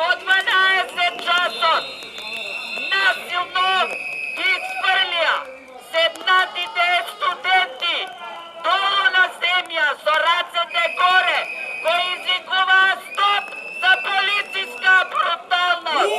Во 12 часот насилно ги изфрлија седнатите студенти долу на земја со рацете горе, кои извикуваа стоп за полициска бруталност.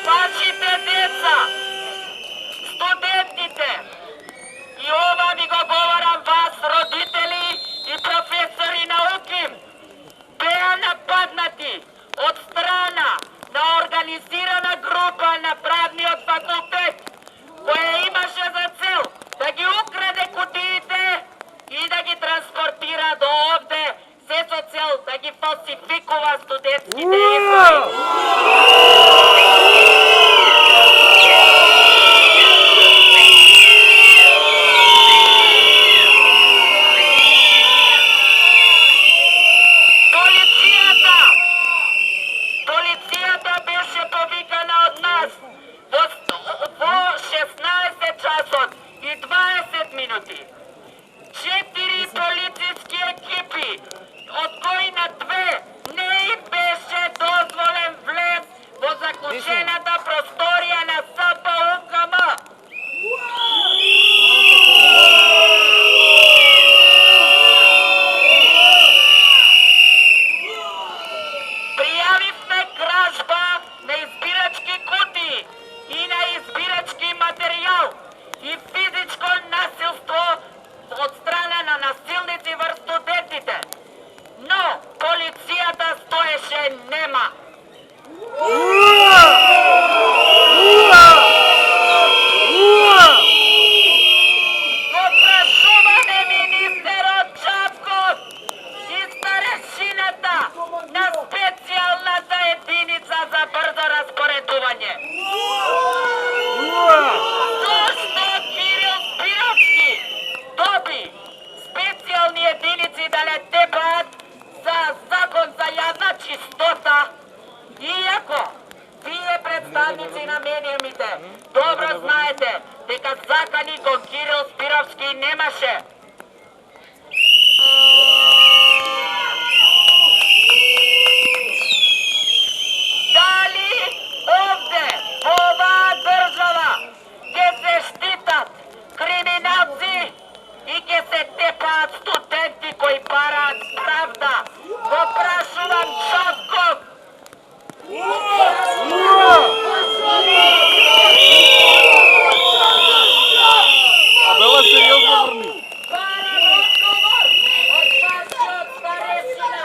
Вашите деца, студентите, и ова ви го говорам вас, родители и професори науки, беа нападнати од страна на организирана група на правниот факултет, која имаше за цел да ги украде кутиите и да ги транспортира до овде, се со цел да ги фалсификува студентските избори. Полицијата беше повикана од нас во 16 часот и 20 минути. 4 полициски екипи, од кои на 2 не им беше дозволен влез во заклучената просторија на СПУКМ. Пријавивме кражба на избирачки кутии и на избирачки материјал и физичко насилство од страна на насилници врз студентите. Но полицијата стоеше нема. Го прашуваме министерот Чапков и старешината на специјалната единица за брзо распоредување. Зошто Кирил Спировски доби специјални единици да не тебаат за закон за јавна чистота, иако вие представници на медиумите добро знаете дека закани кон Кирил Спировски немаше. Дали овде, во оваа држава, ќе се штитат криминалци и ќе се тепаат студенти кои бараат правда? Го прашувам Чапков. А бела сериозно врни. Барам одговор од вашиот старешина.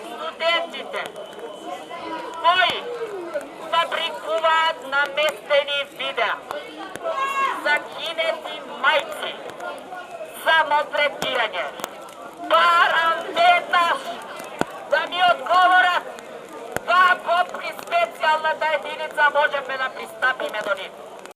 Студентите кои фабрикуваат наместени видеа за кинети мајци, самотретирање. Барам веднаш да ми одговорат како при специјалната единица можеме да пристапиме до нив.